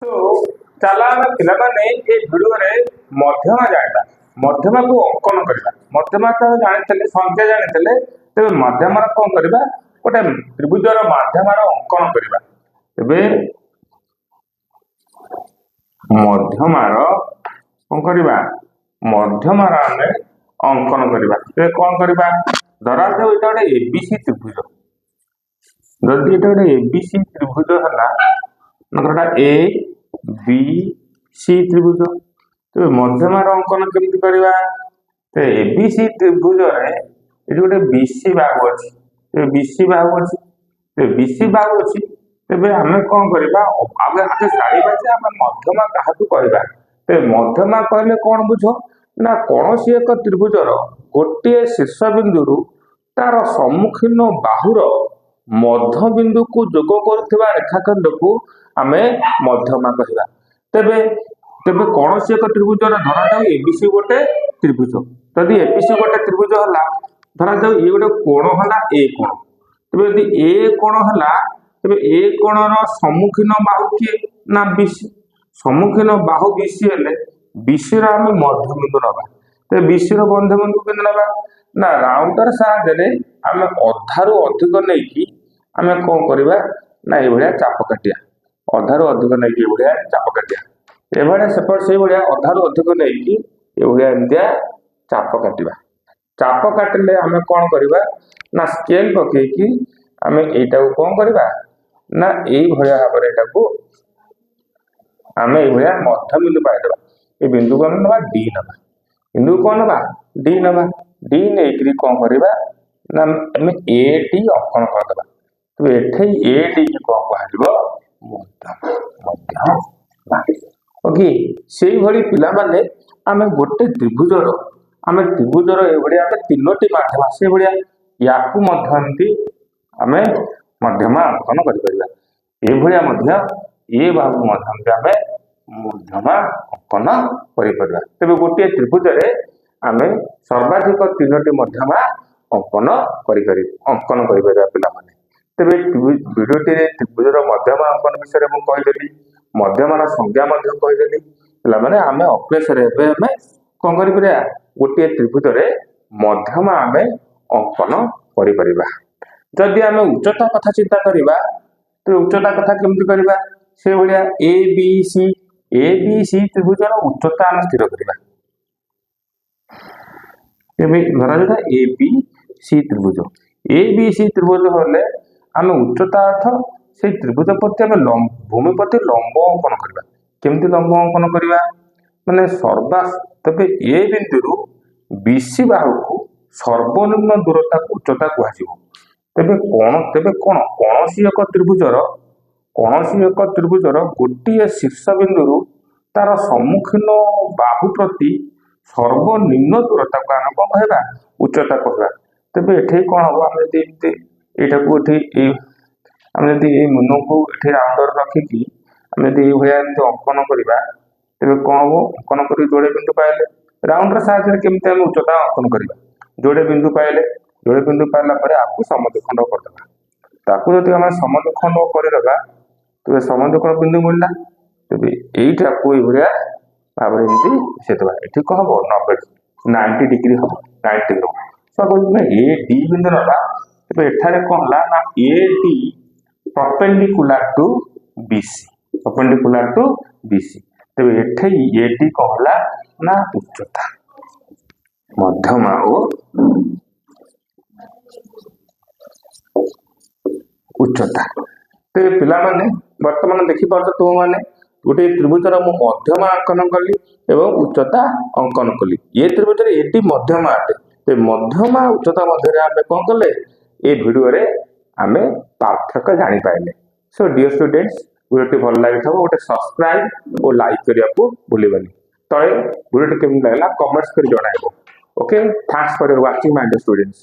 तो चला आम पे भिडियो मध्यमा जाना मध्यमा को अंकन करवा मध्यमा तो जानी संख्या जानी तेज मध्यम कौन करवा गोटे त्रिभुजर मध्यमार अंकन करवा मध्यमार कौन करवा मध्यमार आम अंकन करवा कौन करवा धरा जाऊ ये गोटे एबीसी त्रिभुज जदि ये गोटे एबीसी त्रिभुज है ए बी सी त्रिभुज तो मध्यमार अंकन केमती करवा तो एबीसी त्रिभुज ये गोटे बीसी बाहु अच्छी बीसी बाहु अच्छी तो बीसी बाहु अच्छी तेज आम कौन करवा आगे सारा आम मध्यमा क्या कहवा तो मध्यमा कहले कौन बुझ ना कौन सी एक त्रिभुजर गोटे शीर्ष बिंदु तार सम्मुखीन बाहुर मध्य बिंदु को जोग कर रेखाखंड को आम मध्यमा कहवा तेबे तेबे कौन सी एक त्रिभुजर धरा जाऊ एबीसी गोटे त्रिभुज जदि एबीसी गोटे त्रिभुज है धरा जाऊ ये गोटे कोण है ए कोण तेबे यदि ए कोण है तेबे ए कोणर सम्मुखीन बाहु किए ना बीसी सम्मुखीन बाहु बीसी हेले बीसी आम मध्य बिंदु नवा तो बीसी मध्य बिंदु के ना ना राउंडर साहाय्य आम अधारू अधिक नहीं आम कौन करवा ना ये चाप काटिया अधारू अधिक नहीं ये चाप काटिया एभलिया सेपट से भाया अधारू अधिक नहीं ये एमतिया चाप काटिया चाप काटिले आम कौन करवा ना स्केल पकईकी आम यटा कौन करवा ना ये भाव में आम ये मध्य बिंदु पाईदे ये बिंदु को आम ना डी नवा बिंदु कौन नवा डी नवा डी नहीं कौन करवा ना आम ए टी अंकन करदे तो ये ए टी कौन कह ओके से भली पिला माने आम गोटे त्रिभुजर आम त्रिभुजर ये आम तीनोटी मध्यमा से भाया या आम मध्यमा अंकन कर ये बाहु मध्यम आम मध्यमा अंकन कर तेज गोटे त्रिभुज आम सर्वाधिक तीनोटी मध्यमा अंकन अंकन कर तेज भिडियोटी त्रिभुजर मध्यमा अंकन विषय में कहीदेली मध्यमार संज्ञा कहीदेली पे आम अभ्यास कौन कर गोटे त्रिभुज मध्यमा आम अंकन कर जदि आम उच्चता कथा चिंता करवा तो उच्चता कथा केमती करवा से भाया ए बी सी त्रिभुजर उच्चता आम स्थिर करवा धरा जाता ए बी सी त्रिभुज ए बी सी त्रिभुज हेले आम उच्चता अर्थ से त्रिभुज प्रति आम भूमि प्रति लंब अंकन करवा केमती लंब अंकन करवा माने सर्वा तबे ए बिंदु बीसी बाहु को सर्वनिम्न दूरता को उच्चता कह तेबे कौन कौन सी एक त्रिभुजर गोटे शीर्ष बिंदु तार सम्मुखीन बाहु प्रति सर्वनिम्न दूरता को आम कौन कहवा उच्चता कहवा तेबे ये कौन हम आम यहाँ को आम मुन को ये राउंडर रखिकी आम ये अंकन करवा तेज कौन हम अंकन कर जोड़े बिंदु पाइले राउंडर साहाय्य केमती आम उच्चता अंकन करवा जोड़े बिंदु पाइला आपको समद्विखंड करदे ताकू जब आम समद्विखंड करदे तेज समद्विखंड बिंदु मिलला तेज यहीटा को ये भाव में मिसेदे ये कौन हम 90 डिग्री हम 90 डिग्री सब ए डी बिंदु ना तेज एठारे कौन है ना A D perpendicular to BC तेज एठे ए डी कौन है ना उच्चता मध्यमा और उच्चता तो पिला माने वर्तमान देखिपार तुम मैंने गोटे त्रिभुजर मु मध्यमा अंकन कली एवं उच्चता अंकन कली ये त्रिभुजर ये मध्यमा अटे तो मध्यमा उच्चता मध्य आम कौन कले ये भिडियो आम पार्थक्य जानी पाइले सो डियर स्टूडेंट्स भिडियो भल लगी था गोटे सब्सक्राइब और लाइक करने को भूलबनी तले भिडियो केमती लगला कमेंट्स कर जणाइबो okay thanks for your watching my dear students.